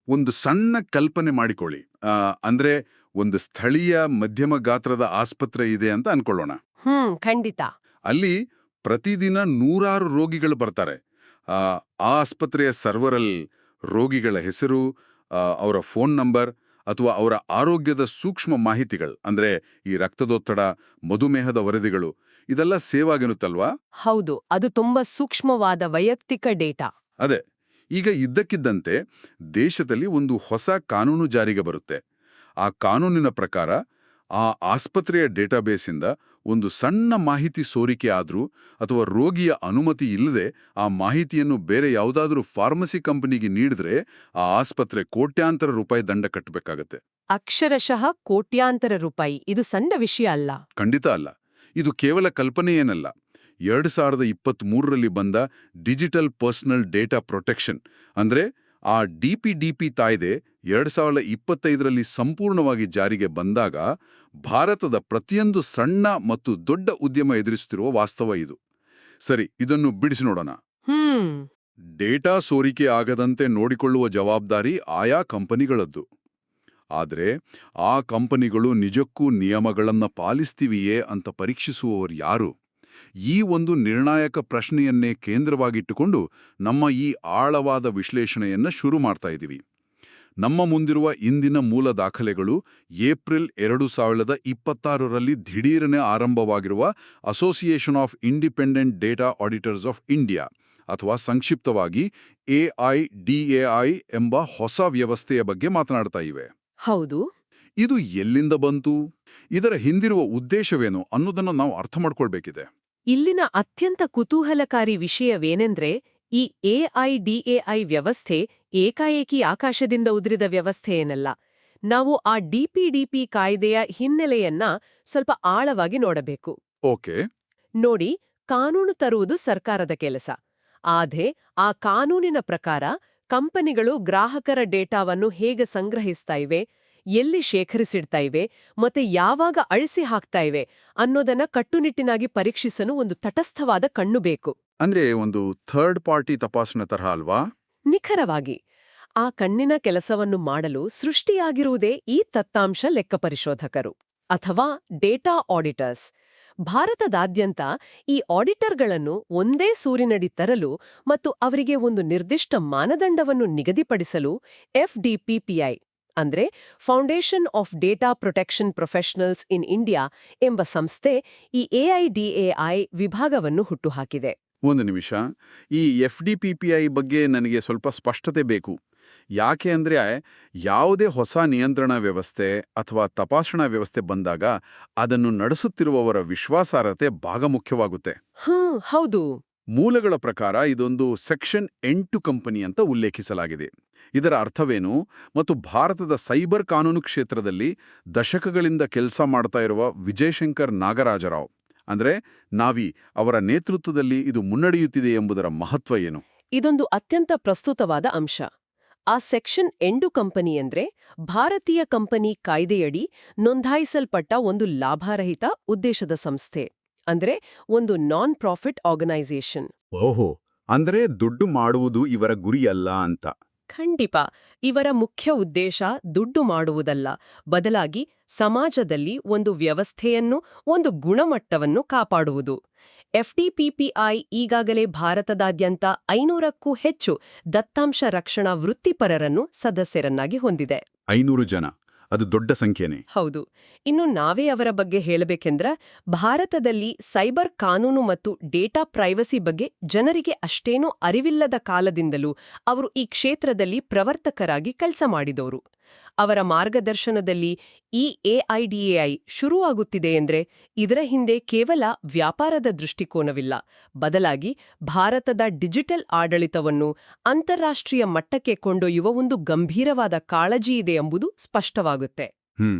ಒಂದು ಸಣ್ಣ ಕಲ್ಪನೆ ಮಾಡಿಕೊಳ್ಳಿ. ಅಂದ್ರೆ ಒಂದು ಸ್ಥಳೀಯ ಮಧ್ಯಮ ಗಾತ್ರದ ಆಸ್ಪತ್ರೆ ಇದೆ ಅಂತ ಅನ್ಕೊಳ್ಳೋಣ. ಖಂಡಿತ. ಅಲ್ಲಿ ಪ್ರತಿದಿನ ನೂರಾರು ರೋಗಿಗಳು ಬರ್ತಾರೆ. ಆ ಆಸ್ಪತ್ರೆಯ ಸರ್ವರಲ್ಲಿ ರೋಗಿಗಳ ಹೆಸರು, ಅವರ ಫೋನ್ ನಂಬರ್ ಅಥವಾ ಅವರ ಆರೋಗ್ಯದ ಸೂಕ್ಷ್ಮ ಮಾಹಿತಿಗಳು, ಅಂದ್ರೆ ಈ ರಕ್ತದೊತ್ತಡ, ಮಧುಮೇಹದ ವರದಿಗಳು, ಇದೆಲ್ಲ ಸೇವ್ ಆಗಿರುತ್ತಲ್ವಾ? ಹೌದು, ಅದು ತುಂಬಾ ಸೂಕ್ಷ್ಮವಾದ ವೈಯಕ್ತಿಕ ಡೇಟಾ. ಅದೇ. ಈಗ ಇದ್ದಕ್ಕಿದ್ದಂತೆ ದೇಶದಲ್ಲಿ ಒಂದು ಹೊಸ ಕಾನೂನು ಜಾರಿಗೆ ಬರುತ್ತೆ. ಆ ಕಾನೂನಿನ ಪ್ರಕಾರ ಆ ಆಸ್ಪತ್ರೆಯ ಡೇಟಾಬೇಸಿಂದ ಒಂದು ಸಣ್ಣ ಮಾಹಿತಿ ಸೋರಿಕೆ ಆದ್ರೂ ಅಥವಾ ರೋಗಿಯ ಅನುಮತಿ ಇಲ್ಲದೆ ಆ ಮಾಹಿತಿಯನ್ನು ಬೇರೆ ಯಾವುದಾದ್ರೂ ಫಾರ್ಮಸಿ ಕಂಪನಿಗೆ ನೀಡಿದ್ರೆ ಆ ಆಸ್ಪತ್ರೆ ಕೋಟ್ಯಾಂತರ ರೂಪಾಯಿ ದಂಡ ಕಟ್ಟಬೇಕಾಗತ್ತೆ. ಅಕ್ಷರಶಃ ಕೋಟ್ಯಾಂತರ ರೂಪಾಯಿ. ಇದು ಸಣ್ಣ ವಿಷಯ ಅಲ್ಲ. ಖಂಡಿತ ಅಲ್ಲ. ಇದು ಕೇವಲ ಕಲ್ಪನೆಯೇನಲ್ಲ. 2023ರಲ್ಲಿ ಬಂದ ಡಿಜಿಟಲ್ ಪರ್ಸನಲ್ ಡೇಟಾ ಪ್ರೊಟೆಕ್ಷನ್ ಅಂದ್ರೆ ಆ ಡಿಪಿಡಿಪಿ ಕಾಯ್ದೆ 2025ರಲ್ಲಿ ಸಂಪೂರ್ಣವಾಗಿ ಜಾರಿಗೆ ಬಂದಾಗ ಭಾರತದ ಪ್ರತಿಯೊಂದು ಸಣ್ಣ ಮತ್ತು ದೊಡ್ಡ ಉದ್ಯಮ ಎದುರಿಸುತ್ತಿರುವ ವಾಸ್ತವ ಇದು. ಸರಿ, ಇದನ್ನು ಬಿಡಿಸಿ ನೋಡೋಣ. ಡೇಟಾ ಸೋರಿಕೆ ಆಗದಂತೆ ನೋಡಿಕೊಳ್ಳುವ ಜವಾಬ್ದಾರಿ ಆಯಾ ಕಂಪನಿಗಳದ್ದು. ಆದರೆ ಆ ಕಂಪನಿಗಳು ನಿಜಕ್ಕೂ ನಿಯಮಗಳನ್ನ ಪಾಲಿಸ್ತಿವೆಯೇ ಅಂತ ಪರೀಕ್ಷಿಸುವವರು ಯಾರು? ಈ ಒಂದು ನಿರ್ಣಾಯಕ ಪ್ರಶ್ನೆಯನ್ನೇ ಕೇಂದ್ರವಾಗಿಟ್ಟುಕೊಂಡು ನಮ್ಮ ಈ ಆಳವಾದ ವಿಶ್ಲೇಷಣೆಯನ್ನ ಶುರು ಮಾಡ್ತಾ ಇದ್ದೀವಿ. ನಮ್ಮ ಮುಂದಿರುವ ಇಂದಿನ ಮೂಲ ದಾಖಲೆಗಳು ಏಪ್ರಿಲ್ 2026ರಲ್ಲಿ ದಿಢೀರನೆ ಆರಂಭವಾಗಿರುವ association of independent data auditors of India ಅಥವಾ ಸಂಕ್ಷಿಪ್ತವಾಗಿ AIDAI ಎಂಬ ಹೊಸ ವ್ಯವಸ್ಥೆಯ ಬಗ್ಗೆ ಮಾತನಾಡ್ತಾ ಇವೆ. ಹೌದು. ಇದು ಎಲ್ಲಿಂದ ಬಂತು, ಇದರ ಹಿಂದಿರುವ ಉದ್ದೇಶವೇನು ಅನ್ನೋದನ್ನು ನಾವು ಅರ್ಥ ಮಾಡ್ಕೊಳ್ಬೇಕಿದೆ. ಇಲ್ಲಿನ ಅತ್ಯಂತ ಕುತೂಹಲಕಾರಿ ವಿಷಯವೇನೆಂದ್ರೆ, ಈ AIDAI ವ್ಯವಸ್ಥೆ ಏಕಾಏಕಿ ಆಕಾಶದಿಂದ ಉದುರಿದ ವ್ಯವಸ್ಥೆ ಏನಲ್ಲ. ನಾವು ಆ ಡಿಪಿಡಿಪಿ ಕಾಯ್ದೆಯ ಹಿನ್ನೆಲೆಯನ್ನ ಸ್ವಲ್ಪ ಆಳವಾಗಿ ನೋಡಬೇಕು. ಓಕೆ. ನೋಡಿ, ಕಾನೂನು ತರುವುದು ಸರ್ಕಾರದ ಕೆಲಸ. ಆದ್ರೆ ಆ ಕಾನೂನಿನ ಪ್ರಕಾರ ಕಂಪನಿಗಳು ಗ್ರಾಹಕರ ಡೇಟಾವನ್ನು ಹೇಗೆ ಸಂಗ್ರಹಿಸ್ತಾ ಇವೆ, ಎಲ್ಲಿ ಶೇಖರಿಸಿಡ್ತಾ ಇವೆ ಮತ್ತೆ ಯಾವಾಗ ಅಳಿಸಿ ಹಾಕ್ತಾ ಇವೆ ಅನ್ನೋದನ್ನ ಕಟ್ಟುನಿಟ್ಟಿನಾಗಿ ಪರೀಕ್ಷಿಸಲು ಒಂದು ತಟಸ್ಥವಾದ ಕಣ್ಣು ಬೇಕು. ಅಂದ್ರೆ ಒಂದು ಥರ್ಡ್ ಪಾರ್ಟಿ ತಪಾಸಣೆ ತರಹ ಅಲ್ವಾ? ನಿಖರವಾಗಿ. ಆ ಕಣ್ಣಿನ ಕೆಲಸವನ್ನು ಮಾಡಲು ಸೃಷ್ಟಿಯಾಗಿರುವುದೇ ಈ ದತ್ತಾಂಶ ಲೆಕ್ಕಪರಿಶೋಧಕರು ಅಥವಾ ಡೇಟಾ ಆಡಿಟರ್ಸ್. ಭಾರತದಾದ್ಯಂತ ಈ ಆಡಿಟರ್ಗಳನ್ನು ಒಂದೇ ಸೂರಿನಡಿ ತರಲು ಮತ್ತು ಅವರಿಗೆ ಒಂದು ನಿರ್ದಿಷ್ಟ ಮಾನದಂಡವನ್ನು ನಿಗದಿಪಡಿಸಲು FDPPI ಅಂದ್ರೆ foundation of data protection professionals in India ಎಂಬ ಸಂಸ್ಥೆ ಈ AIDAI ವಿಭಾಗವನ್ನು ಹುಟ್ಟುಹಾಕಿದೆ. ಒಂದು ನಿಮಿಷ, ಈ FDPPI ಬಗ್ಗೆ ನನಗೆ ಸ್ವಲ್ಪ ಸ್ಪಷ್ಟತೆ ಬೇಕು. ಯಾಕೆ ಅಂದ್ರೆ ಯಾವುದೇ ಹೊಸ ನಿಯಂತ್ರಣ ವ್ಯವಸ್ಥೆ ಅಥವಾ ತಪಾಸಣಾ ವ್ಯವಸ್ಥೆ ಬಂದಾಗ ಅದನ್ನು ನಡೆಸುತ್ತಿರುವವರ ವಿಶ್ವಾಸಾರ್ಹತೆ ಭಾಗ ಮುಖ್ಯವಾಗುತ್ತೆ. ಹೌದು. ಮೂಲಗಳ ಪ್ರಕಾರ ಇದೊಂದು ಸೆಕ್ಷನ್ 8 ಕಂಪನಿ ಅಂತ ಉಲ್ಲೇಖಿಸಲಾಗಿದೆ. ಇದರ ಅರ್ಥವೇನು ಮತ್ತು ಭಾರತದ ಸೈಬರ್ ಕಾನೂನು ಕ್ಷೇತ್ರದಲ್ಲಿ ದಶಕಗಳಿಂದ ಕೆಲಸ ಮಾಡ್ತಾ ಇರುವ ವಿಜಯಶಂಕರ್ ನಾಗರಾಜರಾವ್ ಅಂದ್ರೆ ನಾವಿ ಅವರ ನೇತೃತ್ವದಲ್ಲಿ ಇದು ಮುನ್ನಡೆಯುತ್ತಿದೆ ಎಂಬುದರ ಮಹತ್ವ ಏನು? ಇದೊಂದು ಅತ್ಯಂತ ಪ್ರಸ್ತುತವಾದ ಅಂಶ. ಆ ಸೆಕ್ಷನ್ 8 ಕಂಪನಿ ಅಂದ್ರೆ ಭಾರತೀಯ ಕಂಪನಿ ಕಾಯ್ದೆಯಡಿ ನೋಂದಾಯಿಸಲ್ಪಟ್ಟ ಒಂದು ಲಾಭರಹಿತ ಉದ್ದೇಶದ ಸಂಸ್ಥೆ, ಅಂದ್ರೆ ಒಂದು ನಾನ್ ಪ್ರಾಫಿಟ್ ಆರ್ಗನೈಸೇಷನ್. ಓಹೋ, ಅಂದ್ರೆ ದುಡ್ಡು ಮಾಡುವುದು ಇವರ ಗುರಿಯಲ್ಲ ಅಂತ. ಖಂಡಿತ. ಇವರ ಮುಖ್ಯ ಉದ್ದೇಶ ದುಡ್ಡು ಮಾಡುವುದಲ್ಲ, ಬದಲಾಗಿ ಸಮಾಜದಲ್ಲಿ ಒಂದು ವ್ಯವಸ್ಥೆಯನ್ನು, ಒಂದು ಗುಣಮಟ್ಟವನ್ನು ಕಾಪಾಡುವುದು. FDPPI ಈಗಾಗಲೇ ಭಾರತದಾದ್ಯಂತ 500ಕ್ಕೂ ಹೆಚ್ಚು ದತ್ತಾಂಶ ರಕ್ಷಣಾ ವೃತ್ತಿಪರರನ್ನು ಸದಸ್ಯರನ್ನಾಗಿ ಹೊಂದಿದೆ. 500 ಜನ, ಅದು ದೊಡ್ಡ ಸಂಖ್ಯೆನೇ. ಹೌದು. ಇನ್ನು ನಾವೇ ಅವರ ಬಗ್ಗೆ ಹೇಳಬೇಕೆಂದ್ರ, ಭಾರತದಲ್ಲಿ ಸೈಬರ್ ಕಾನೂನು ಮತ್ತು ಡೇಟಾ ಪ್ರೈವಸಿ ಬಗ್ಗೆ ಜನರಿಗೆ ಅಷ್ಟೇನೂ ಅರಿವಿಲ್ಲದ ಕಾಲದಿಂದಲೂ ಅವರು ಈ ಕ್ಷೇತ್ರದಲ್ಲಿ ಪ್ರವರ್ತಕರಾಗಿ ಕೆಲಸ ಮಾಡಿದವರು. ಅವರ ಮಾರ್ಗದರ್ಶನದಲ್ಲಿ ಈ AIDAI ಶುರುವಾಗುತ್ತಿದೆ ಎಂದ್ರೆ ಇದರ ಹಿಂದೆ ಕೇವಲ ವ್ಯಾಪಾರದ ದೃಷ್ಟಿಕೋನವಿಲ್ಲ, ಬದಲಾಗಿ ಭಾರತದ ಡಿಜಿಟಲ್ ಆಡಳಿತವನ್ನು ಅಂತಾರಾಷ್ಟ್ರೀಯ ಮಟ್ಟಕ್ಕೆ ಕೊಂಡೊಯ್ಯುವ ಒಂದು ಗಂಭೀರವಾದ ಕಾಳಜಿ ಇದೆ ಎಂಬುದು ಸ್ಪಷ್ಟವಾಗುತ್ತೆ.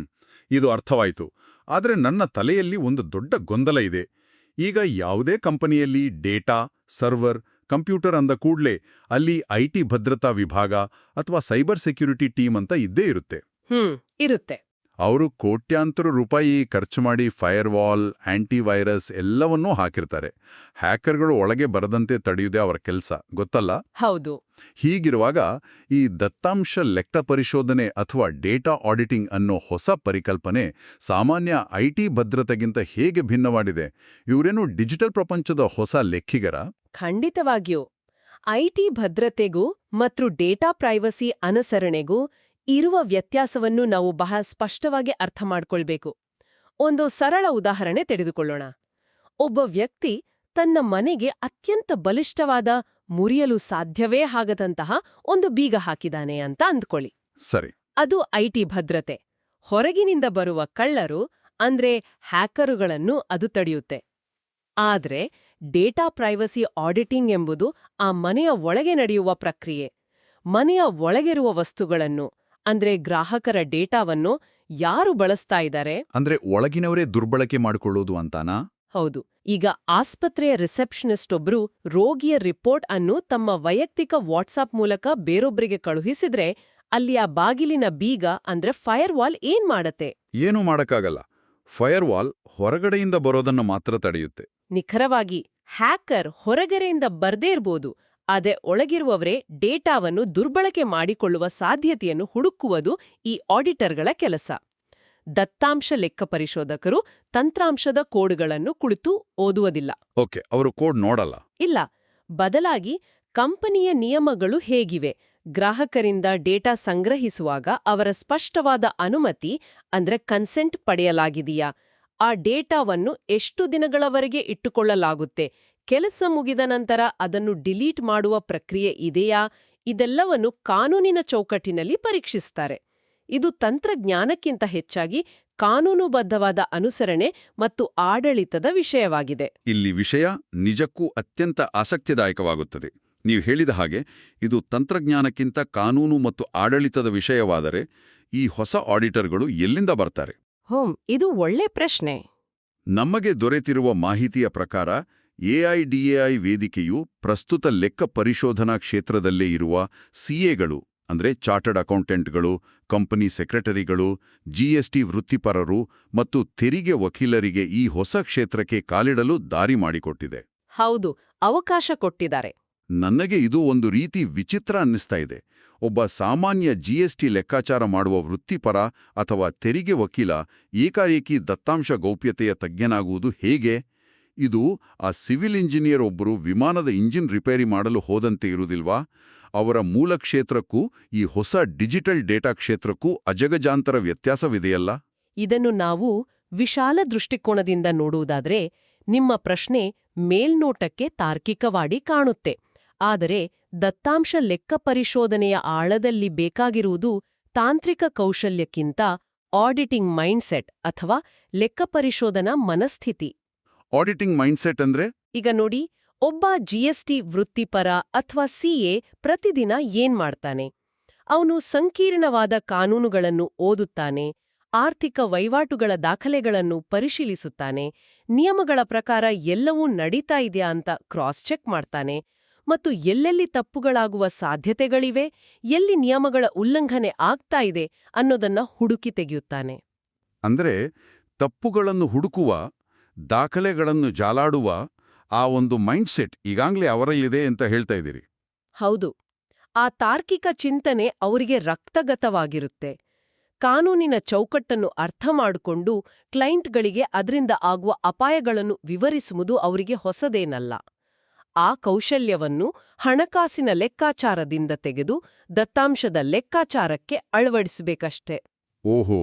ಇದು ಅರ್ಥವಾಯಿತು. ಆದರೆ ನನ್ನ ತಲೆಯಲ್ಲಿ ಒಂದು ದೊಡ್ಡ ಗೊಂದಲ ಇದೆ. ಈಗ ಯಾವುದೇ ಕಂಪನಿಯಲ್ಲಿ ಡೇಟಾ, ಸರ್ವರ್, ಕಂಪ್ಯೂಟರ್ ಅಂದ ಕೂಡ್ಲೆ ಅಲ್ಲಿ IT ಭದ್ರತಾ ವಿಭಾಗ ಅಥವಾ ಸೈಬರ್ ಸೆಕ್ಯುರಿಟಿ ಟೀಮ್ ಅಂತ ಇದ್ದೇ ಇರುತ್ತೆ. ಇರುತ್ತೆ. ಅವರು ಕೋಟ್ಯಾಂತರ ರೂಪಾಯಿ ಖರ್ಚು ಮಾಡಿ ಫೈರ್ವಾಲ್, ಆಂಟಿವೈರಸ್ ಎಲ್ಲವನ್ನೂ ಹಾಕಿರ್ತಾರೆ. ಹ್ಯಾಕರ್ಗಳು ಒಳಗೆ ಬರದಂತೆ ತಡೆಯುವುದೇ ಅವರ ಕೆಲಸ, ಗೊತ್ತಲ್ಲ? ಹೌದು. ಹೀಗಿರುವಾಗ ಈ ದತ್ತಾಂಶ ಲೆಕ್ಕ ಪರಿಶೋಧನೆ ಅಥವಾ ಡೇಟಾ ಆಡಿಟಿಂಗ್ ಅನ್ನೋ ಹೊಸ ಪರಿಕಲ್ಪನೆ ಸಾಮಾನ್ಯ ಐಟಿ ಭದ್ರತೆಗಿಂತ ಹೇಗೆ ಭಿನ್ನವಾಗಿದೆ? ಇವರೇನು ಡಿಜಿಟಲ್ ಪ್ರಪಂಚದ ಹೊಸ ಲೆಕ್ಕಿಗರ? ಖಂಡಿತವಾಗಿಯೂ. ಐಟಿ ಭದ್ರತೆಗೂ ಮತ್ತು ಡೇಟಾ ಪ್ರೈವಸಿ ಅನುಸರಣೆಗೂ ಇರುವ ವ್ಯತ್ಯಾಸವನ್ನು ನಾವು ಬಹಳ ಸ್ಪಷ್ಟವಾಗಿ ಅರ್ಥ ಮಾಡ್ಕೊಳ್ಬೇಕು. ಒಂದು ಸರಳ ಉದಾಹರಣೆ ತೆಗೆದುಕೊಳ್ಳೋಣ. ಒಬ್ಬ ವ್ಯಕ್ತಿ ತನ್ನ ಮನೆಗೆ ಅತ್ಯಂತ ಬಲಿಷ್ಠವಾದ, ಮುರಿಯಲು ಸಾಧ್ಯವೇ ಆಗದಂತಹ ಒಂದು ಬೀಗ ಹಾಕಿದಾನೆ ಅಂತ ಅಂದ್ಕೊಳ್ಳಿ. ಸರಿ. ಅದು ಐಟಿ ಭದ್ರತೆ. ಹೊರಗಿನಿಂದ ಬರುವ ಕಳ್ಳರು ಅಂದ್ರೆ ಹ್ಯಾಕರುಗಳನ್ನು ಅದು ತಡೆಯುತ್ತೆ. ಆದ್ರೆ ಡೇಟಾ ಪ್ರೈವಸಿ ಆಡಿಟಿಂಗ್ ಎಂಬುದು ಆ ಮನೆಯ ಒಳಗೆ ನಡೆಯುವ ಪ್ರಕ್ರಿಯೆ. ಮನೆಯ ಒಳಗಿರುವ ವಸ್ತುಗಳನ್ನು ಅಂದ್ರೆ ಗ್ರಾಹಕರ ಡೇಟಾವನ್ನು ಯಾರು ಬಳಸ್ತಾ ಇದ್ದಾರೆ, ಅಂದ್ರೆ ಒಳಗಿನವರೇ ದುರ್ಬಳಕೆ ಮಾಡಿಕೊಳ್ಳೋದು ಅಂತಾನಾ? ಹೌದು. ಈಗ ಆಸ್ಪತ್ರೆಯ ರಿಸೆಪ್ಷನಿಸ್ಟ್ ಒಬ್ರು ರೋಗಿಯ ರಿಪೋರ್ಟ್ ಅನ್ನು ತಮ್ಮ ವೈಯಕ್ತಿಕ ವಾಟ್ಸಾಪ್ ಮೂಲಕ ಬೇರೊಬ್ರಿಗೆ ಕಳುಹಿಸಿದ್ರೆ ಅಲ್ಲಿ ಆ ಬಾಗಿಲಿನ ಬೀಗ ಅಂದ್ರೆ ಫೈರ್ವಾಲ್ ಏನ್ ಮಾಡತ್ತೆ? ಏನೂ ಮಾಡಕ್ಕಾಗಲ್ಲ. ಫೈರ್ವಾಲ್ ಹೊರಗಡೆಯಿಂದ ಬರೋದನ್ನು ಮಾತ್ರ ತಡೆಯುತ್ತೆ. ನಿಖರವಾಗಿ. ಹ್ಯಾಕರ್ ಹೊರಗಡೆಯಿಂದ ಬರ್ದೇ ಇರ್ಬೋದು, ಆದರೆ ಒಳಗಿರುವವರೇ ಡೇಟಾವನ್ನು ದುರ್ಬಳಕೆ ಮಾಡಿಕೊಳ್ಳುವ ಸಾಧ್ಯತೆಯನ್ನು ಹುಡುಕುವುದು ಈ ಆಡಿಟರ್ಗಳ ಕೆಲಸ. ದತ್ತಾಂಶ ಲೆಕ್ಕ ಪರಿಶೋಧಕರು ತಂತ್ರಾಂಶದ ಕೋಡ್ಗಳನ್ನು ಕುಳಿತು ಓದುವುದಿಲ್ಲ. ಓಕೆ, ಅವರು ಕೋಡ್ ನೋಡಲ್ಲ. ಇಲ್ಲ, ಬದಲಾಗಿ ಕಂಪನಿಯ ನಿಯಮಗಳು ಹೇಗಿವೆ, ಗ್ರಾಹಕರಿಂದ ಡೇಟಾ ಸಂಗ್ರಹಿಸುವಾಗ ಅವರ ಸ್ಪಷ್ಟವಾದ ಅನುಮತಿ ಅಂದ್ರೆ ಕನ್ಸೆಂಟ್ ಪಡೆಯಲಾಗಿದೆಯಾ, ಆ ಡೇಟಾವನ್ನು ಎಷ್ಟು ದಿನಗಳವರೆಗೆ ಇಟ್ಟುಕೊಳ್ಳಲಾಗುತ್ತೆ, ಕೆಲಸ ಮುಗಿದ ನಂತರ ಅದನ್ನು ಡಿಲೀಟ್ ಮಾಡುವ ಪ್ರಕ್ರಿಯೆ ಇದೆಯಾ, ಇದೆಲ್ಲವನ್ನು ಕಾನೂನಿನ ಚೌಕಟ್ಟಿನಲ್ಲಿ ಪರೀಕ್ಷಿಸ್ತಾರೆ. ಇದು ತಂತ್ರಜ್ಞಾನಕ್ಕಿಂತ ಹೆಚ್ಚಾಗಿ ಕಾನೂನುಬದ್ಧವಾದ ಅನುಸರಣೆ ಮತ್ತು ಆಡಳಿತದ ವಿಷಯವಾಗಿದೆ. ಇಲ್ಲಿ ವಿಷಯ ನಿಜಕ್ಕೂ ಅತ್ಯಂತ ಆಸಕ್ತಿದಾಯಕವಾಗುತ್ತದೆ. ನೀವು ಹೇಳಿದ ಹಾಗೆ ಇದು ತಂತ್ರಜ್ಞಾನಕ್ಕಿಂತ ಕಾನೂನು ಮತ್ತು ಆಡಳಿತದ ವಿಷಯವಾದರೆ ಈ ಹೊಸ ಆಡಿಟರ್ಗಳು ಎಲ್ಲಿಂದ ಬರ್ತಾರೆ? ಇದು ಒಳ್ಳೆ ಪ್ರಶ್ನೆ. ನಮಗೆ ದೊರೆತಿರುವ ಮಾಹಿತಿಯ ಪ್ರಕಾರ ಎಐಡಿಎಐ ವೇದಿಕೆಯು ಪ್ರಸ್ತುತ ಲೆಕ್ಕ ಪರಿಶೋಧನಾ ಕ್ಷೇತ್ರದಲ್ಲೇ ಇರುವ ಸಿಎಗಳು ಅಂದ್ರೆ ಚಾರ್ಟರ್ಡ್ ಅಕೌಂಟೆಂಟ್ಗಳು, ಕಂಪನಿ ಸೆಕ್ರೆಟರಿಗಳು, ಜಿಎಸ್ಟಿ ವೃತ್ತಿಪರರು ಮತ್ತು ತೆರಿಗೆ ವಕೀಲರಿಗೆ ಈ ಹೊಸ ಕ್ಷೇತ್ರಕ್ಕೆ ಕಾಲಿಡಲು ದಾರಿ ಮಾಡಿಕೊಟ್ಟಿದೆ. ಹೌದು, ಅವಕಾಶ ಕೊಟ್ಟಿದ್ದಾರೆ. ನನಗೆ ಇದು ಒಂದು ರೀತಿ ವಿಚಿತ್ರ ಅನ್ನಿಸ್ತಾ ಇದೆ. ಒಬ್ಬ ಸಾಮಾನ್ಯ ಜಿಎಸ್ಟಿ ಲೆಕ್ಕಾಚಾರ ಮಾಡುವ ವೃತ್ತಿಪರ ಅಥವಾ ತೆರಿಗೆ ವಕೀಲ ಏಕಾಏಕಿ ದತ್ತಾಂಶ ಗೌಪ್ಯತೆಯ ತಜ್ಞನಾಗುವುದು ಹೇಗೆ? ಇದು ಆ ಸಿವಿಲ್ ಇಂಜಿನಿಯರ್ ಒಬ್ಬರು ವಿಮಾನದ ಇಂಜಿನ್ ರಿಪೇರಿ ಮಾಡಲು ಹೋದಂತೆ ಇರುವುದಿಲ್ವಾ? ಅವರ ಮೂಲ ಕ್ಷೇತ್ರಕ್ಕೂ ಈ ಹೊಸ ಡಿಜಿಟಲ್ ಡೇಟಾ ಕ್ಷೇತ್ರಕ್ಕೂ ಅಜಗಜಾಂತರ ವ್ಯತ್ಯಾಸವಿದೆಯಲ್ಲ? ಇದನ್ನು ನಾವು ವಿಶಾಲ ದೃಷ್ಟಿಕೋನದಿಂದ ನೋಡುವುದಾದ್ರೆ ನಿಮ್ಮ ಪ್ರಶ್ನೆ ಮೇಲ್ನೋಟಕ್ಕೆ ತಾರ್ಕಿಕವಾಗಿ ಕಾಣುತ್ತೆ. ಆದರೆ ದತ್ತಾಂಶ ಲೆಕ್ಕ ಪರಿಶೋಧನೆಯ ಆಳದಲ್ಲಿ ಬೇಕಾಗಿರುವುದು ತಾಂತ್ರಿಕ ಕೌಶಲ್ಯಕ್ಕಿಂತ ಆಡಿಟಿಂಗ್ ಮೈಂಡ್ಸೆಟ್ ಅಥವಾ ಲೆಕ್ಕ ಪರಿಶೋಧನಾ ಮನಸ್ಥಿತಿ. ಆಡಿಟಿಂಗ್ ಮೈಂಡ್ಸೆಟ್ ಅಂದ್ರೆ? ಈಗ ನೋಡಿ, ಒಬ್ಬ ಜಿಎಸ್ಟಿ ವೃತ್ತಿಪರ ಅಥವಾ ಸಿಎ ಪ್ರತಿದಿನ ಏನ್ ಮಾಡ್ತಾನೆ? ಅವನು ಸಂಕೀರ್ಣವಾದ ಕಾನೂನುಗಳನ್ನು ಓದುತ್ತಾನೆ, ಆರ್ಥಿಕ ವಹಿವಾಟುಗಳ ದಾಖಲೆಗಳನ್ನು ಪರಿಶೀಲಿಸುತ್ತಾನೆ, ನಿಯಮಗಳ ಪ್ರಕಾರ ಎಲ್ಲವೂ ನಡೀತಾ ಇದೆಯಾ ಅಂತ ಕ್ರಾಸ್ ಚೆಕ್ ಮಾಡ್ತಾನೆ, ಮತ್ತು ಎಲ್ಲೆಲ್ಲಿ ತಪ್ಪುಗಳಾಗುವ ಸಾಧ್ಯತೆಗಳಿವೆ, ಎಲ್ಲಿ ನಿಯಮಗಳ ಉಲ್ಲಂಘನೆ ಆಗ್ತಾ ಇದೆ ಅನ್ನೋದನ್ನ ಹುಡುಕಿ ತೆಗೆಯುತ್ತಾನೆ. ಅಂದ್ರೆ ತಪ್ಪುಗಳನ್ನು ಹುಡುಕುವ, ದಾಖಲೆಗಳನ್ನು ಜಾಲಾಡುವ ಆ ಒಂದು ಮೈಂಡ್ಸೆಟ್ ಈಗಾಗಲೇ ಅವರಲ್ಲಿದೆ ಅಂತ ಹೇಳ್ತಾ ಇದ್ದೀರಿ? ಹೌದು. ಆ ತಾರ್ಕಿಕ ಚಿಂತನೆ ಅವರಿಗೆ ರಕ್ತಗತವಾಗಿರುತ್ತೆ. ಕಾನೂನಿನ ಚೌಕಟ್ಟನ್ನು ಅರ್ಥ ಮಾಡಿಕೊಂಡು ಕ್ಲೈಂಟ್ಗಳಿಗೆ ಅದರಿಂದ ಆಗುವ ಅಪಾಯಗಳನ್ನು ವಿವರಿಸುವುದು ಅವರಿಗೆ ಹೊಸದೇನಲ್ಲ. ಆ ಕೌಶಲ್ಯವನ್ನು ಹಣಕಾಸಿನ ಲೆಕ್ಕಾಚಾರದಿಂದ ತೆಗೆದು ದತ್ತಾಂಶದ ಲೆಕ್ಕಾಚಾರಕ್ಕೆ ಅಳವಡಿಸಬೇಕಷ್ಟೆ. ಓಹೋ,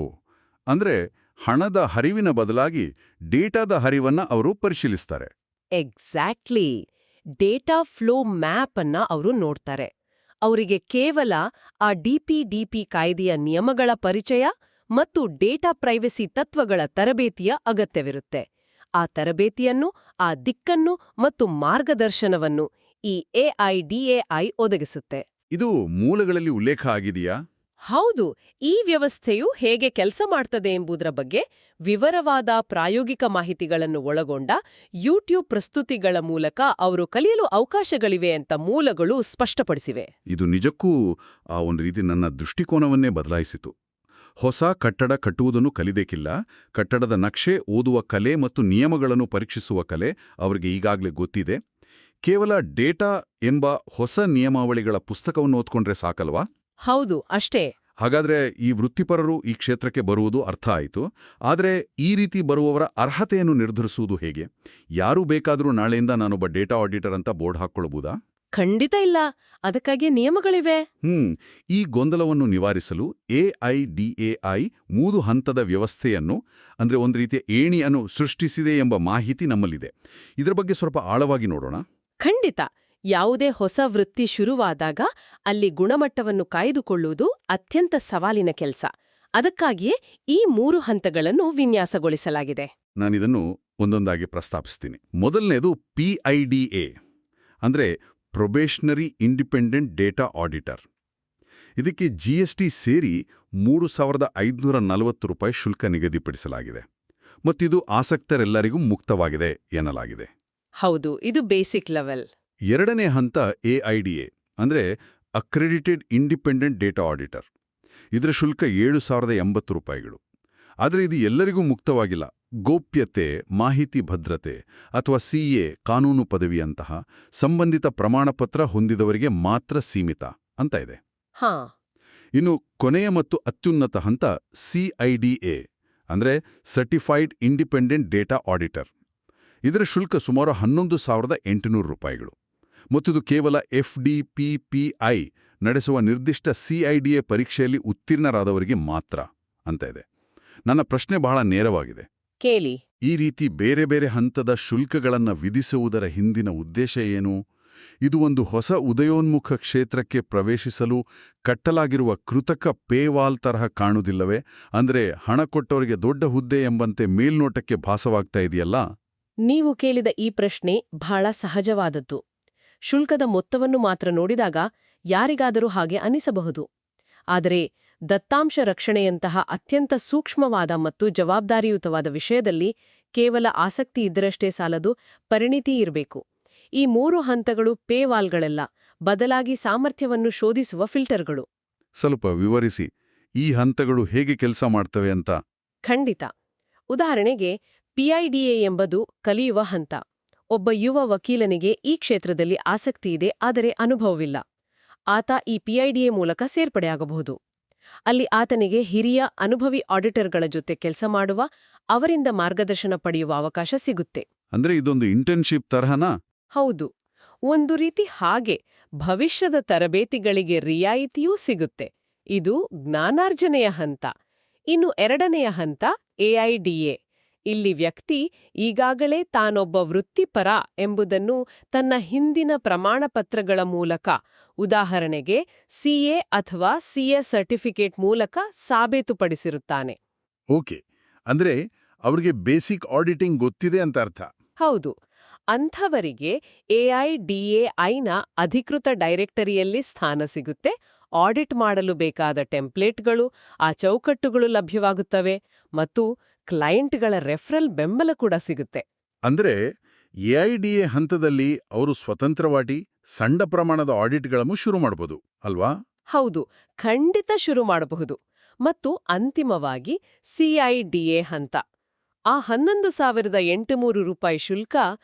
ಅಂದ್ರೆ ಹಣದ ಹರಿವಿನ ಬದಲಾಗಿ ಡೇಟಾದ ಹರಿವನ್ನ ಅವರು ಪರಿಶೀಲಿಸ್ತಾರೆ. ಎಕ್ಸಾಕ್ಟ್ಲಿ. ಡೇಟಾ ಫ್ಲೋ ಮ್ಯಾಪ್ ಅನ್ನ ಅವರು ನೋಡ್ತಾರೆ. ಅವರಿಗೆ ಕೇವಲ ಆ ಡಿಪಿಡಿಪಿ ಕಾಯ್ದೆಯ ನಿಯಮಗಳ ಪರಿಚಯ ಮತ್ತು ಡೇಟಾ ಪ್ರೈವಸಿ ತತ್ವಗಳ ತರಬೇತಿಯ ಅಗತ್ಯವಿರುತ್ತೆ. ಆ ತರಬೇತಿಯನ್ನು, ಆ ದಿಕ್ಕನ್ನು ಮತ್ತು ಮಾರ್ಗದರ್ಶನವನ್ನು ಈ ಎಐಡಿಎಐ ಒದಗಿಸುತ್ತೆ. ಇದು ಮೂಲಗಳಲ್ಲಿ ಉಲ್ಲೇಖ ಆಗಿದೆಯಾ? ಹೌದು. ಈ ವ್ಯವಸ್ಥೆಯು ಹೇಗೆ ಕೆಲಸ ಮಾಡ್ತದೆ ಎಂಬುದರ ಬಗ್ಗೆ ವಿವರವಾದ ಪ್ರಾಯೋಗಿಕ ಮಾಹಿತಿಗಳನ್ನು ಒಳಗೊಂಡ ಯೂಟ್ಯೂಬ್ ಪ್ರಸ್ತುತಿಗಳ ಮೂಲಕ ಅವರು ಕಲಿಯಲು ಅವಕಾಶಗಳಿವೆ ಅಂತ ಮೂಲಗಳು ಸ್ಪಷ್ಟಪಡಿಸಿವೆ. ಇದು ನಿಜಕ್ಕೂ ಒಂದು ರೀತಿ ನನ್ನ ದೃಷ್ಟಿಕೋನವನ್ನೇ ಬದಲಾಯಿಸಿತು. ಹೊಸ ಕಟ್ಟಡ ಕಟ್ಟುವುದನ್ನು ಕಲಿಬೇಕಿಲ್ಲ, ಕಟ್ಟಡದ ನಕ್ಷೆ ಓದುವ ಕಲೆ ಮತ್ತು ನಿಯಮಗಳನ್ನು ಪರೀಕ್ಷಿಸುವ ಕಲೆ ಅವರಿಗೆ ಈಗಾಗಲೇ ಗೊತ್ತಿದೆ. ಕೇವಲ ಡೇಟಾ ಎಂಬ ಹೊಸ ನಿಯಮಾವಳಿಗಳ ಪುಸ್ತಕವನ್ನು ಓದ್ಕೊಂಡ್ರೆ ಸಾಕಲ್ವಾ? ಹೌದು, ಅಷ್ಟೇ. ಹಾಗಾದ್ರೆ ಈ ವೃತ್ತಿಪರರು ಈ ಕ್ಷೇತ್ರಕ್ಕೆ ಬರುವುದು ಅರ್ಥ ಆಯಿತು. ಆದರೆ ಈ ರೀತಿ ಬರುವವರ ಅರ್ಹತೆಯನ್ನು ನಿರ್ಧರಿಸುವುದು ಹೇಗೆ? ಯಾರು ಬೇಕಾದರೂ ನಾಳೆಯಿಂದ ನಾನೊಬ್ಬ ಡೇಟಾ ಆಡಿಟರ್ ಅಂತ ಬೋರ್ಡ್ ಹಾಕ್ಕೊಳ್ಬಹುದಾ? ಖಂಡಿತ ಇಲ್ಲ. ಅದಕ್ಕಾಗಿ ನಿಯಮಗಳಿವೆ. ಈ ಗೊಂದಲವನ್ನು ನಿವಾರಿಸಲು AIDAI 3 ಹಂತದ ವ್ಯವಸ್ಥೆಯನ್ನು, ಅಂದ್ರೆ ಒಂದು ರೀತಿಯ ಏಣಿಯನ್ನು ಸೃಷ್ಟಿಸಿದೆ ಎಂಬ ಮಾಹಿತಿ ನಮ್ಮಲ್ಲಿದೆ. ಇದರ ಬಗ್ಗೆ ಸ್ವಲ್ಪ ಆಳವಾಗಿ ನೋಡೋಣ. ಖಂಡಿತ. ಯಾವುದೇ ಹೊಸ ವೃತ್ತಿ ಶುರುವಾದಾಗ ಅಲ್ಲಿ ಗುಣಮಟ್ಟವನ್ನು ಕಾಯ್ದುಕೊಳ್ಳುವುದು ಅತ್ಯಂತ ಸವಾಲಿನ ಕೆಲಸ. ಅದಕ್ಕಾಗಿಯೇ ಈ 3 ಹಂತಗಳನ್ನು ವಿನ್ಯಾಸಗೊಳಿಸಲಾಗಿದೆ. ನಾನಿದನ್ನು ಒಂದೊಂದಾಗಿ ಪ್ರಸ್ತಾಪಿಸ್ತೀನಿ. ಮೊದಲನೇದು PIDA, ಅಂದ್ರೆ ಪ್ರೊಬೇಷನರಿ ಇಂಡಿಪೆಂಡೆಂಟ್ ಡೇಟಾ ಆಡಿಟರ್. ಇದಕ್ಕೆ GST ಸೇರಿ 3,540 ರೂಪಾಯಿ ಶುಲ್ಕ ನಿಗದಿಪಡಿಸಲಾಗಿದೆ. ಮತ್ತಿದು ಆಸಕ್ತರೆಲ್ಲರಿಗೂ ಮುಕ್ತವಾಗಿದೆ ಎನ್ನಲಾಗಿದೆ. ಹೌದು, ಇದು ಬೇಸಿಕ್ ಲೆವೆಲ್. ಎರಡನೇ ಹಂತ AIDA, ಅಂದ್ರೆ ಅಕ್ರೆಡಿಟೆಡ್ ಇಂಡಿಪೆಂಡೆಂಟ್ ಡೇಟಾ ಆಡಿಟರ್. ಇದರ ಶುಲ್ಕ 7,080 ರೂಪಾಯಿಗಳು. ಆದರೆ ಇದು ಎಲ್ಲರಿಗೂ ಮುಕ್ತವಾಗಿಲ್ಲ. ಗೋಪ್ಯತೆ, ಮಾಹಿತಿ ಭದ್ರತೆ ಅಥವಾ CA ಕಾನೂನು ಪದವಿಯಂತಹ ಸಂಬಂಧಿತ ಪ್ರಮಾಣಪತ್ರ ಹೊಂದಿದವರಿಗೆ ಮಾತ್ರ ಸೀಮಿತ ಅಂತ ಇದೆ. ಇನ್ನು ಕೊನೆಯ ಮತ್ತು ಅತ್ಯುನ್ನತ ಹಂತ CIDA, ಅಂದ್ರೆ ಸರ್ಟಿಫೈಡ್ ಇಂಡಿಪೆಂಡೆಂಟ್ ಡೇಟಾ ಆಡಿಟರ್. ಇದರ ಶುಲ್ಕ ಸುಮಾರು 11,800 ರೂಪಾಯಿಗಳು. ಮತ್ತಿದು ಕೇವಲ FDPPI ನಡೆಸುವ ನಿರ್ದಿಷ್ಟ CIDA ಪರೀಕ್ಷೆಯಲ್ಲಿ ಉತ್ತೀರ್ಣರಾದವರಿಗೆ ಮಾತ್ರ ಅಂತ ಇದೆ. ನನ್ನ ಪ್ರಶ್ನೆ ಬಹಳ ನೇರವಾಗಿದೆ. ಕೇಳಿ. ಈ ರೀತಿ ಬೇರೆ ಬೇರೆ ಹಂತದ ಶುಲ್ಕಗಳನ್ನು ವಿಧಿಸುವುದರ ಹಿಂದಿನ ಉದ್ದೇಶ ಏನು? ಇದು ಒಂದು ಹೊಸ ಉದಯೋನ್ಮುಖ ಕ್ಷೇತ್ರಕ್ಕೆ ಪ್ರವೇಶಿಸಲು ಕಟ್ಟಲಾಗಿರುವ ಕೃತಕ ಪೇವಾಲ್ ತರಹ ಕಾಣುವುದಿಲ್ಲವೇ? ಅಂದ್ರೆ ಹಣ ಕೊಟ್ಟವರಿಗೆ ದೊಡ್ಡ ಹುದ್ದೆ ಎಂಬಂತೆ ಮೇಲ್ನೋಟಕ್ಕೆ ಭಾಸವಾಗ್ತಾ ಇದೆಯಲ್ಲ? ನೀವು ಕೇಳಿದ ಈ ಪ್ರಶ್ನೆ ಬಹಳ ಸಹಜವಾದದ್ದು. ಶುಲ್ಕದ ಮೊತ್ತವನ್ನು ಮಾತ್ರ ನೋಡಿದಾಗ ಯಾರಿಗಾದರೂ ಹಾಗೆ ಅನಿಸಬಹುದು. ಆದರೆ ದತ್ತಾಂಶ ರಕ್ಷಣೆಯಂತಹ ಅತ್ಯಂತ ಸೂಕ್ಷ್ಮವಾದ ಮತ್ತು ಜವಾಬ್ದಾರಿಯುತವಾದ ವಿಷಯದಲ್ಲಿ ಕೇವಲ ಆಸಕ್ತಿ ಇದ್ದರಷ್ಟೇ ಸಾಲದು, ಪರಿಣಿತಿ ಇರಬೇಕು. ಈ 3 ಹಂತಗಳು ಪೇವಾಲ್ಗಳಲ್ಲ, ಬದಲಾಗಿ ಸಾಮರ್ಥ್ಯವನ್ನು ಶೋಧಿಸುವ ಫಿಲ್ಟರ್ಗಳು. ಸ್ವಲ್ಪ ವಿವರಿಸಿ, ಈ ಹಂತಗಳು ಹೇಗೆ ಕೆಲಸ ಮಾಡ್ತವೆ ಅಂತ. ಖಂಡಿತ. ಉದಾಹರಣೆಗೆ PIDA ಎಂಬುದು ಕಲಿಯುವ ಹಂತ. ಒಬ್ಬ ಯುವ ವಕೀಲನಿಗೆ ಈ ಕ್ಷೇತ್ರದಲ್ಲಿ ಆಸಕ್ತಿಯಿದೆ, ಆದರೆ ಅನುಭವವಿಲ್ಲ. ಆತ ಈ PIDA ಮೂಲಕ ಸೇರ್ಪಡೆಯಾಗಬಹುದು. ಅಲ್ಲಿ ಆತನಿಗೆ ಹಿರಿಯ ಅನುಭವಿ ಆಡಿಟರ್ಗಳ ಜೊತೆ ಕೆಲಸ ಮಾಡುವ, ಅವರಿಂದ ಮಾರ್ಗದರ್ಶನ ಪಡೆಯುವ ಅವಕಾಶ ಸಿಗುತ್ತೆ. ಅಂದ್ರೆ ಇದೊಂದು ಇಂಟರ್ನ್ಶಿಪ್ ತರಹನಾ? ಹೌದು, ಒಂದು ರೀತಿ ಹಾಗೆ. ಭವಿಷ್ಯದ ತರಬೇತಿಗಳಿಗೆ ರಿಯಾಯಿತಿಯೂ ಸಿಗುತ್ತೆ. ಇದು ಜ್ಞಾನಾರ್ಜನೆಯ ಹಂತ. ಇನ್ನು ಎರಡನೆಯ ಹಂತ AIDA. ಇಲ್ಲಿ ವ್ಯಕ್ತಿ ಈಗಾಗಲೇ ತಾನೊಬ್ಬ ವೃತ್ತಿಪರ ಎಂಬುದನ್ನು ತನ್ನ ಹಿಂದಿನ ಪ್ರಮಾಣಪತ್ರಗಳ ಮೂಲಕ, ಉದಾಹರಣೆಗೆ CA ಅಥವಾ CS ಸರ್ಟಿಫಿಕೇಟ್ ಮೂಲಕ ಸಾಬೀತುಪಡಿಸಿರುತ್ತಾನೆ. ಓಕೆ, ಅಂದ್ರೆ ಅವ್ರಿಗೆ ಬೇಸಿಕ್ ಆಡಿಟಿಂಗ್ ಗೊತ್ತಿದೆ ಅಂತ ಅರ್ಥ. ಹೌದು. ಅಂಥವರಿಗೆ AIDAIನ ಅಧಿಕೃತ ಡೈರೆಕ್ಟರಿಯಲ್ಲಿ ಸ್ಥಾನ ಸಿಗುತ್ತೆ. ಆಡಿಟ್ ಮಾಡಲು ಬೇಕಾದ ಟೆಂಪ್ಲೇಟ್ಗಳು, ಆ ಚೌಕಟ್ಟುಗಳು ಲಭ್ಯವಾಗುತ್ತವೆ ಮತ್ತು ಕ್ಲೈಂಟ್ಗಳ ರೆಫರಲ್ ಬೆಂಬಲ ಕೂಡ ಸಿಗುತ್ತೆ. ಅಂದ್ರೆ AIDA ಹಂತದಲ್ಲಿ ಅವರು ಸ್ವತಂತ್ರವಾಗಿ ಸಣ್ಣ ಪ್ರಮಾಣದ ಆಡಿಟ್ಗಳನ್ನು ಶುರು ಮಾಡಬಹುದು ಅಲ್ವಾ? ಹೌದು, ಖಂಡಿತ ಶುರು ಮಾಡಬಹುದು. ಮತ್ತು ಅಂತಿಮವಾಗಿ CIDA ಹಂತ. ಆ 11,800 ರೂಪಾಯಿ ಶುಲ್ಕ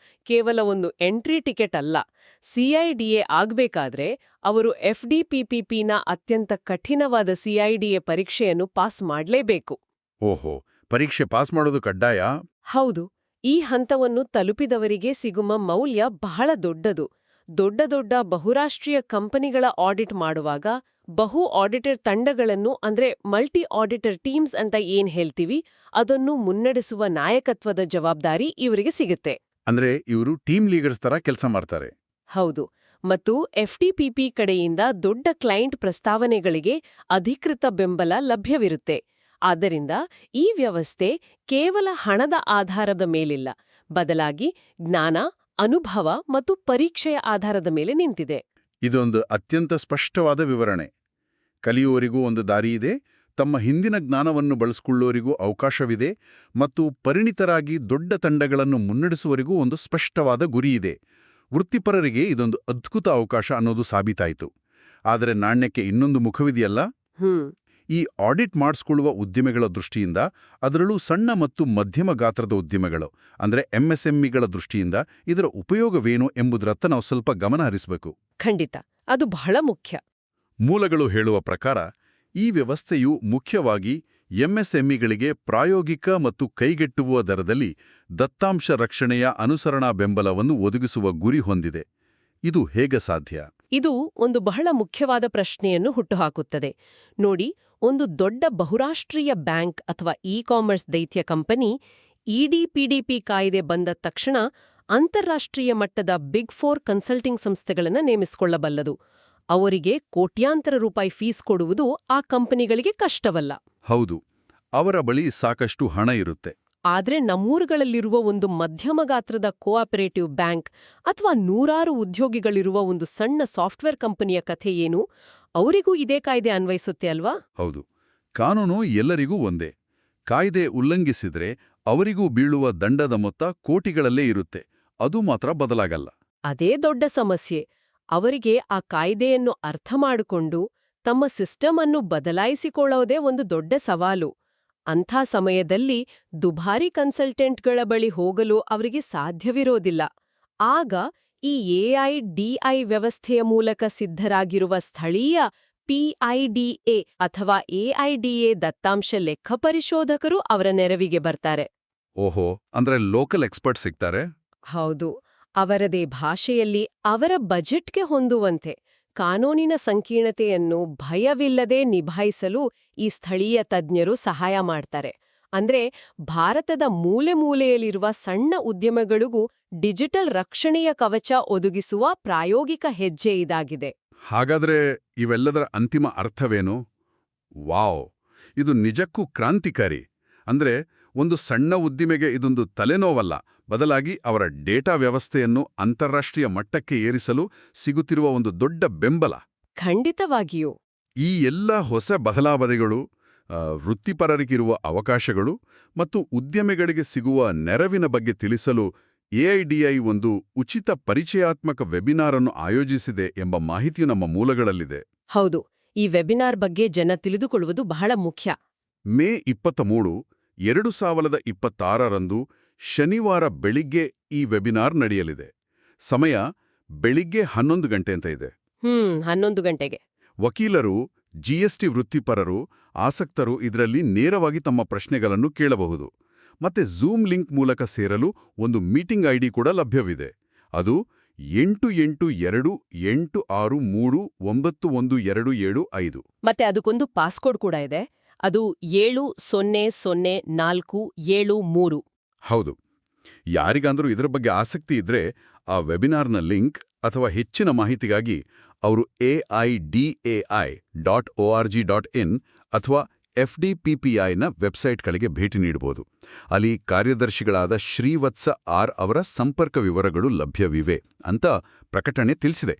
ಕೇವಲ ಒಂದು ಎಂಟ್ರಿ ಟಿಕೆಟ್ ಅಲ್ಲ. CIDA ಆಗ್ಬೇಕಾದ್ರೆ ಅವರು FDPPPನ ಅತ್ಯಂತ ಕಠಿಣವಾದ CIDA ಪರೀಕ್ಷೆಯನ್ನು ಪಾಸ್ ಮಾಡಲೇಬೇಕು. ಓಹೋ, ಪರೀಕ್ಷೆ ಪಾಸ್ ಮಾಡೋದು ಕಡ್ಡಾಯ? ಹೌದು. ಈ ಹಂತವನ್ನು ತಲುಪಿದವರಿಗೆ ಸಿಗುವ ಮೌಲ್ಯ ಬಹಳ ದೊಡ್ಡದು. ದೊಡ್ಡ ದೊಡ್ಡ ಬಹುರಾಷ್ಟ್ರೀಯ ಕಂಪನಿಗಳ ಆಡಿಟ್ ಮಾಡುವಾಗ ಬಹು ಆಡಿಟರ್ ತಂಡಗಳನ್ನು, ಅಂದ್ರೆ ಮಲ್ಟಿ ಆಡಿಟರ್ ಟೀಮ್ಸ್ ಅಂತ ಏನ್ ಹೇಳ್ತೀವಿ, ಅದನ್ನು ಮುನ್ನಡೆಸುವ ನಾಯಕತ್ವದ ಜವಾಬ್ದಾರಿ ಇವರಿಗೆ ಸಿಗುತ್ತೆ. ಅಂದ್ರೆ ಇವರು ಟೀಮ್ ಲೀಡರ್ಸ್ ತರ ಕೆಲಸ ಮಾಡ್ತಾರೆ. ಹೌದು. ಮತ್ತು FDPP ಕಡೆಯಿಂದ ದೊಡ್ಡ ಕ್ಲೈಂಟ್ ಪ್ರಸ್ತಾವನೆಗಳಿಗೆ ಅಧಿಕೃತ ಬೆಂಬಲ ಲಭ್ಯವಿರುತ್ತೆ. ಆದ್ದರಿಂದ ಈ ವ್ಯವಸ್ಥೆ ಕೇವಲ ಹಣದ ಆಧಾರದ ಮೇಲಿಲ್ಲ, ಬದಲಾಗಿ ಜ್ಞಾನ, ಅನುಭವ ಮತ್ತು ಪರೀಕ್ಷೆಯ ಆಧಾರದ ಮೇಲೆ ನಿಂತಿದೆ. ಇದೊಂದು ಅತ್ಯಂತ ಸ್ಪಷ್ಟವಾದ ವಿವರಣೆ. ಕಲಿಯುವವರಿಗೂ ಒಂದು ದಾರಿ ಇದೆ, ತಮ್ಮ ಹಿಂದಿನ ಜ್ಞಾನವನ್ನು ಬಳಸಿಕೊಳ್ಳುವವರಿಗೂ ಅವಕಾಶವಿದೆ, ಮತ್ತು ಪರಿಣಿತರಾಗಿ ದೊಡ್ಡ ತಂಡಗಳನ್ನು ಮುನ್ನಡೆಸುವವರಿಗೂ ಒಂದು ಸ್ಪಷ್ಟವಾದ ಗುರಿ ಇದೆ. ವೃತ್ತಿಪರರಿಗೆ ಇದೊಂದು ಅದ್ಭುತ ಅವಕಾಶ ಅನ್ನೋದು ಸಾಬೀತಾಯಿತು. ಆದರೆ ನಾಣ್ಯಕ್ಕೆ ಇನ್ನೊಂದು ಮುಖವಿದೆಯಲ್ಲ? ಈ ಆಡಿಟ್ ಮಾಡಿಸ್ಕೊಳ್ಳುವ ಉದ್ದಿಮೆಗಳ ದೃಷ್ಟಿಯಿಂದ, ಅದರಲ್ಲೂ ಸಣ್ಣ ಮತ್ತು ಮಧ್ಯಮ ಗಾತ್ರದ ಉದ್ದಿಮೆಗಳು ಅಂದರೆ ಎಂಎಸ್ಎಂಇಗಳ ದೃಷ್ಟಿಯಿಂದ ಇದರ ಉಪಯೋಗವೇನು ಎಂಬುದರತ್ತ ನಾವು ಸ್ವಲ್ಪ ಗಮನ ಹರಿಸಬೇಕು. ಖಂಡಿತ, ಅದು ಬಹಳ ಮುಖ್ಯ. ಮೂಲಗಳು ಹೇಳುವ ಪ್ರಕಾರ ಈ ವ್ಯವಸ್ಥೆಯು ಮುಖ್ಯವಾಗಿ ಎಂಎಸ್ಎಂಇಗಳಿಗೆ ಪ್ರಾಯೋಗಿಕ ಮತ್ತು ಕೈಗೆಟುಕುವ ದರದಲ್ಲಿ ದತ್ತಾಂಶ ರಕ್ಷಣೆಯ ಅನುಸರಣಾ ಬೆಂಬಲವನ್ನು ಒದಗಿಸುವ ಗುರಿ ಹೊಂದಿದೆ. ಇದು ಹೇಗೆ ಸಾಧ್ಯ? ಇದು ಒಂದು ಬಹಳ ಮುಖ್ಯವಾದ ಪ್ರಶ್ನೆಯನ್ನು ಹುಟ್ಟುಹಾಕುತ್ತದೆ. ನೋಡಿ, ಒಂದು ದೊಡ್ಡ ಬಹುರಾಷ್ಟ್ರೀಯ ಬ್ಯಾಂಕ್ ಅಥವಾ ಇ-ಕಾಮರ್ಸ್ ದೈತ್ಯ ಕಂಪನಿ ಇಡಿಪಿಡಿಪಿ ಕಾಯ್ದೆ ಬಂದ ತಕ್ಷಣ ಅಂತಾರಾಷ್ಟ್ರೀಯ ಮಟ್ಟದ ಬಿಗ್ ಫೋರ್ ಕನ್ಸಲ್ಟಿಂಗ್ ಸಂಸ್ಥೆಗಳನ್ನು ನೇಮಿಸಿಕೊಳ್ಳಬಲ್ಲದು. ಅವರಿಗೆ ಕೋಟ್ಯಾಂತರ ರೂಪಾಯಿ ಫೀಸ್ ಕೊಡುವುದು ಆ ಕಂಪನಿಗಳಿಗೆ ಕಷ್ಟವಲ್ಲ. ಹೌದು, ಅವರ ಬಳಿ ಸಾಕಷ್ಟು ಹಣ ಇರುತ್ತೆ. ಆದ್ರೆ ನಮ್ಮೂರುಗಳಲ್ಲಿರುವ ಒಂದು ಮಧ್ಯಮ ಗಾತ್ರದ ಕೋಆಪರೇಟಿವ್ ಬ್ಯಾಂಕ್ ಅಥವಾ ನೂರಾರು ಉದ್ಯೋಗಿಗಳಿರುವ ಒಂದು ಸಣ್ಣ ಸಾಫ್ಟ್ವೇರ್ ಕಂಪನಿಯ ಕಥೆ ಏನು? ಅವರಿಗೂ ಇದೇ ಕಾಯ್ದೆ ಅನ್ವಯಿಸುತ್ತೆ ಅಲ್ವಾ? ಹೌದು, ಕಾನೂನು ಎಲ್ಲರಿಗೂ ಒಂದೇ. ಕಾಯ್ದೆ ಉಲ್ಲಂಘಿಸಿದ್ರೆ ಅವರಿಗೂ ಬೀಳುವ ದಂಡದ ಮೊತ್ತ ಕೋಟಿಗಳಲ್ಲೇ ಇರುತ್ತೆ. ಅದು ಮಾತ್ರ ಬದಲಾಗಲ್ಲ. ಅದೇ ದೊಡ್ಡ ಸಮಸ್ಯೆ. ಅವರಿಗೆ ಆ ಕಾಯ್ದೆಯನ್ನು ಅರ್ಥ ಮಾಡಿಕೊಂಡು ತಮ್ಮ ಸಿಸ್ಟಮ್ ಅನ್ನು ಬದಲಾಯಿಸಿಕೊಳ್ಳೋದೇ ಒಂದು ದೊಡ್ಡ ಸವಾಲು. ಅಂಥ ಸಮಯದಲ್ಲಿ ದುಬಾರಿ ಕನ್ಸಲ್ಟೆಂಟ್ಗಳ ಬಳಿ ಹೋಗಲು ಅವರಿಗೆ ಸಾಧ್ಯವಿರೋದಿಲ್ಲ. ಆಗ ಈ ಎಐಡಿಐ ವ್ಯವಸ್ಥೆಯ ಮೂಲಕ ಸಿದ್ಧರಾಗಿರುವ ಸ್ಥಳೀಯ ಪಿಐಡಿಎ ಅಥವಾ ಎಐಡಿಎ ದತ್ತಾಂಶ ಲೆಕ್ಕಪರಿಶೋಧಕರು ಅವರ ನೆರವಿಗೆ ಬರ್ತಾರೆ. ಓಹೋ, ಅಂದ್ರೆ ಲೋಕಲ್ ಎಕ್ಸ್ಪರ್ಟ್ ಸಿಗ್ತಾರೆ? ಹೌದು, ಅವರದೇ ಭಾಷೆಯಲ್ಲಿ ಅವರ ಬಜೆಟ್ಗೆ ಹೊಂದುವಂತೆ ಕಾನೂನಿನ ಸಂಕೀರ್ಣತೆಯನ್ನು ಭಯವಿಲ್ಲದೆ ನಿಭಾಯಿಸಲು ಈ ಸ್ಥಳೀಯ ತಜ್ಞರು ಸಹಾಯ ಮಾಡ್ತಾರೆ. ಅಂದ್ರೆ ಭಾರತದ ಮೂಲೆ ಮೂಲೆಯಲ್ಲಿರುವ ಸಣ್ಣ ಉದ್ಯಮಗಳಿಗೂ ಡಿಜಿಟಲ್ ರಕ್ಷಣೆಯ ಕವಚ ಒದಗಿಸುವ ಪ್ರಾಯೋಗಿಕ ಹೆಜ್ಜೆ ಇದಾಗಿದೆ. ಹಾಗಾದ್ರೆ ಇವೆಲ್ಲದರ ಅಂತಿಮ ಅರ್ಥವೇನು? ವಾವ್, ಇದು ನಿಜಕ್ಕೂ ಕ್ರಾಂತಿಕಾರಿ. ಅಂದ್ರೆ ಒಂದು ಸಣ್ಣ ಉದ್ದಿಮೆಗೆ ಇದೊಂದು ತಲೆನೋವಲ್ಲ, ಬದಲಾಗಿ ಅವರ ಡೇಟಾ ವ್ಯವಸ್ಥೆಯನ್ನು ಅಂತಾರಾಷ್ಟ್ರೀಯ ಮಟ್ಟಕ್ಕೆ ಏರಿಸಲು ಸಿಗುತ್ತಿರುವ ಒಂದು ದೊಡ್ಡ ಬೆಂಬಲ. ಖಂಡಿತವಾಗಿಯೂ. ಈ ಎಲ್ಲ ಹೊಸ ಬದಲಾವಣೆಗಳು, ವೃತ್ತಿಪರರಿಗಿರುವ ಅವಕಾಶಗಳು ಮತ್ತು ಉದ್ಯಮಿಗಳಿಗೆ ಸಿಗುವ ನೆರವಿನ ಬಗ್ಗೆ ತಿಳಿಸಲು ಎಐಡಿಐ ಒಂದು ಉಚಿತ ಪರಿಚಯಾತ್ಮಕ ವೆಬಿನಾರ್ ಅನ್ನು ಆಯೋಜಿಸಿದೆ ಎಂಬ ಮಾಹಿತಿಯು ನಮ್ಮ ಮೂಲಗಳಲ್ಲಿದೆ. ಹೌದು, ಈ ವೆಬಿನಾರ್ ಬಗ್ಗೆ ಜನ ತಿಳಿದುಕೊಳ್ಳುವುದು ಬಹಳ ಮುಖ್ಯ. ಮೇ 23, 2026ರಂದು ಶನಿವಾರ ಬೆಳಿಗ್ಗೆ ಈ ವೆಬಿನಾರ್ ನಡೆಯಲಿದೆ. ಸಮಯ ಬೆಳಿಗ್ಗೆ 11 ಗಂಟೆ ಅಂತ ಇದೆ. 11 ಗಂಟೆಗೆ. ವಕೀಲರು, ಜಿಎಸ್ಟಿ ವೃತ್ತಿಪರರು, ಆಸಕ್ತರು ಇದರಲ್ಲಿ ನೇರವಾಗಿ ತಮ್ಮ ಪ್ರಶ್ನೆಗಳನ್ನು ಕೇಳಬಹುದು. ಮತ್ತೆ ಝೂಮ್ ಲಿಂಕ್ ಮೂಲಕ ಸೇರಲು ಒಂದು ಮೀಟಿಂಗ್ ಐಡಿ ಕೂಡ ಲಭ್ಯವಿದೆ. ಅದು 8828639125. ಮತ್ತೆ ಅದಕ್ಕೊಂದು ಪಾಸ್ಕೋಡ್ ಕೂಡ ಇದೆ. ಅದು 700473. ಹೌದು, ಯಾರಿಗಾಂದ್ರೂ ಇದರ ಬಗ್ಗೆ ಆಸಕ್ತಿ ಇದ್ರೆ ಆ ವೆಬಿನಾರ್ನ ಲಿಂಕ್ ಅಥವಾ ಹೆಚ್ಚಿನ ಮಾಹಿತಿಗಾಗಿ ಅವರು AIDAI.org.in ಅಥವಾ FDPPIನ ವೆಬ್ಸೈಟ್ಗಳಿಗೆ ಭೇಟಿ ನೀಡಬಹುದು. ಅಲ್ಲಿ ಕಾರ್ಯದರ್ಶಿಗಳಾದ ಶ್ರೀವತ್ಸ ಆರ್ ಅವರ ಸಂಪರ್ಕ ವಿವರಗಳು ಲಭ್ಯವಿವೆ ಅಂತ ಪ್ರಕಟಣೆ ತಿಳಿಸಿದೆ.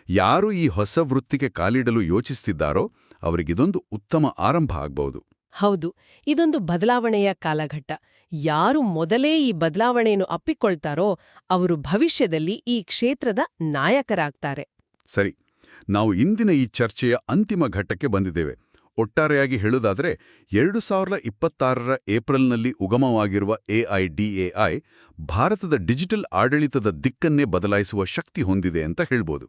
ಯಾರು ಈ ಹೊಸ ವೃತ್ತಿಗೆ ಕಾಲಿಡಲು ಯೋಚಿಸ್ತಿದ್ದಾರೋ ಅವರಿಗಿದೊಂದು ಉತ್ತಮ ಆರಂಭ ಆಗ್ಬಹುದು. ಹೌದು, ಇದೊಂದು ಬದಲಾವಣೆಯ ಕಾಲಘಟ್ಟ. ಯಾರು ಮೊದಲೇ ಈ ಬದಲಾವಣೆಯನ್ನು ಅಪ್ಪಿಕೊಳ್ತಾರೋ ಅವರು ಭವಿಷ್ಯದಲ್ಲಿ ಈ ಕ್ಷೇತ್ರದ ನಾಯಕರಾಗ್ತಾರೆ. ಸರಿ, ನಾವು ಇಂದಿನ ಈ ಚರ್ಚೆಯ ಅಂತಿಮ ಘಟ್ಟಕ್ಕೆ ಬಂದಿದ್ದೇವೆ. ಒಟ್ಟಾರೆಯಾಗಿ ಹೇಳುವುದಾದರೆ 2026ರ ಏಪ್ರಿಲ್ನಲ್ಲಿ ಉಗಮವಾಗಿರುವ ಎಐಡಿಎಐ ಭಾರತದ ಡಿಜಿಟಲ್ ಆಡಳಿತದ ದಿಕ್ಕನ್ನೇ ಬದಲಾಯಿಸುವ ಶಕ್ತಿ ಹೊಂದಿದೆ ಅಂತ ಹೇಳ್ಬೋದು.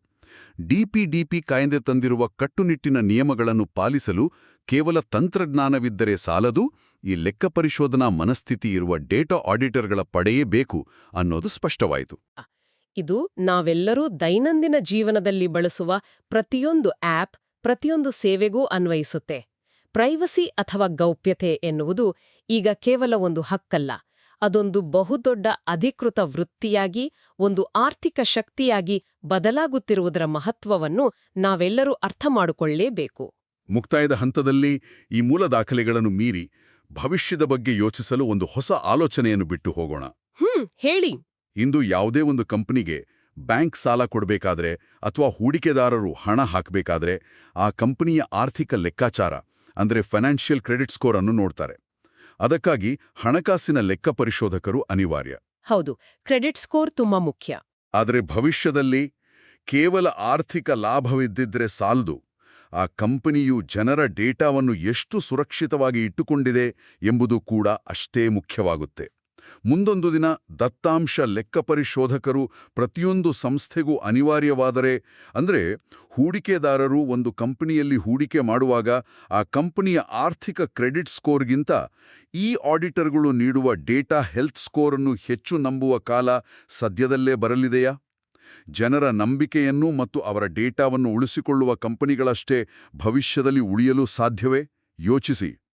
ಡಿಪಿಡಿಪಿ ಕಾಯ್ದೆ ತಂದಿರುವ ಕಟ್ಟುನಿಟ್ಟಿನ ನಿಯಮಗಳನ್ನು ಪಾಲಿಸಲು ಕೇವಲ ತಂತ್ರಜ್ಞಾನವಿದ್ದರೆ ಸಾಲದು, ಈ ಲೆಕ್ಕಪರಿಶೋಧನಾ ಮನಸ್ಥಿತಿ ಇರುವ ಡೇಟಾ ಆಡಿಟರ್ಗಳ ಪಡೆಯೇ ಬೇಕು ಅನ್ನೋದು ಸ್ಪಷ್ಟವಾಯಿತು. ಇದು ನಾವೆಲ್ಲರೂ ದೈನಂದಿನ ಜೀವನದಲ್ಲಿ ಬಳಸುವ ಪ್ರತಿಯೊಂದು ಆಪ್, ಪ್ರತಿಯೊಂದು ಸೇವೆಗೂ ಅನ್ವಯಿಸುತ್ತೆ. ಪ್ರೈವಸಿ ಅಥವಾ ಗೌಪ್ಯತೆ ಎನ್ನುವುದು ಈಗ ಕೇವಲ ಒಂದು ಹಕ್ಕಲ್ಲ, ಅದೊಂದು ಬಹುದೊಡ್ಡ ಅಧಿಕೃತ ವೃತ್ತಿಯಾಗಿ, ಒಂದು ಆರ್ಥಿಕ ಶಕ್ತಿಯಾಗಿ ಬದಲಾಗುತ್ತಿರುವುದರ ಮಹತ್ವವನ್ನು ನಾವೆಲ್ಲರೂ ಅರ್ಥ ಮಾಡಿಕೊಳ್ಳಲೇಬೇಕು. ಮುಕ್ತಾಯದ ಹಂತದಲ್ಲಿ ಈ ಮೂಲ ದಾಖಲೆಗಳನ್ನು ಮೀರಿ ಭವಿಷ್ಯದ ಬಗ್ಗೆ ಯೋಚಿಸಲು ಒಂದು ಹೊಸ ಆಲೋಚನೆಯನ್ನು ಬಿಟ್ಟು ಹೋಗೋಣ. ಹೇಳಿ. ಇಂದು ಯಾವುದೇ ಒಂದು ಕಂಪನಿಗೆ ಬ್ಯಾಂಕ್ ಸಾಲ ಕೊಡಬೇಕಾದ್ರೆ ಅಥವಾ ಹೂಡಿಕೆದಾರರು ಹಣ ಹಾಕಬೇಕಾದ್ರೆ ಆ ಕಂಪನಿಯ ಆರ್ಥಿಕ ಲೆಕ್ಕಾಚಾರ ಅಂದರೆ ಫೈನಾನ್ಷಿಯಲ್ ಕ್ರೆಡಿಟ್ ಸ್ಕೋರ್ ಅನ್ನು ನೋಡ್ತಾರೆ. ಅದಕ್ಕಾಗಿ ಹಣಕಾಸಿನ ಲೆಕ್ಕ ಪರಿಶೋಧಕರು ಅನಿವಾರ್ಯ. ಹೌದು, ಕ್ರೆಡಿಟ್ ಸ್ಕೋರ್ ತುಂಬಾ ಮುಖ್ಯ. ಆದರೆ ಭವಿಷ್ಯದಲ್ಲಿ ಕೇವಲ ಆರ್ಥಿಕ ಲಾಭವಿದ್ದಿದ್ರೆ ಸಾಲದು, ಆ ಕಂಪನಿಯು ಜನರ ಡೇಟಾವನ್ನು ಎಷ್ಟು ಸುರಕ್ಷಿತವಾಗಿ ಇಟ್ಟುಕೊಂಡಿದೆ ಎಂಬುದು ಕೂಡ ಅಷ್ಟೇ ಮುಖ್ಯವಾಗುತ್ತೆ. ಮುಂದೊಂದು ದಿನ ದತ್ತಾಂಶ ಲೆಕ್ಕಪರಿಶೋಧಕರು ಪ್ರತಿಯೊಂದು ಸಂಸ್ಥೆಗೂ ಅನಿವಾರ್ಯವಾದರೆ, ಅಂದ್ರೆ ಹೂಡಿಕೆದಾರರು ಒಂದು ಕಂಪನಿಯಲ್ಲಿ ಹೂಡಿಕೆ ಮಾಡುವಾಗ ಆ ಕಂಪನಿಯ ಆರ್ಥಿಕ ಕ್ರೆಡಿಟ್ ಸ್ಕೋರ್ಗಿಂತ ಈ ಆಡಿಟರ್ಗಳು ನೀಡುವ ಡೇಟಾ ಹೆಲ್ತ್ ಸ್ಕೋರ್ ಅನ್ನು ಹೆಚ್ಚು ನಂಬುವ ಕಾಲ ಸದ್ಯದಲ್ಲೇ ಬರಲಿದೆಯಾ? ಜನರ ನಂಬಿಕೆಯನ್ನು ಮತ್ತು ಅವರ ಡೇಟಾವನ್ನು ಉಳಿಸಿಕೊಳ್ಳುವ ಕಂಪನಿಗಳಷ್ಟೇ ಭವಿಷ್ಯದಲ್ಲಿ ಉಳಿಯಲು ಸಾಧ್ಯವೇ? ಯೋಚಿಸಿ.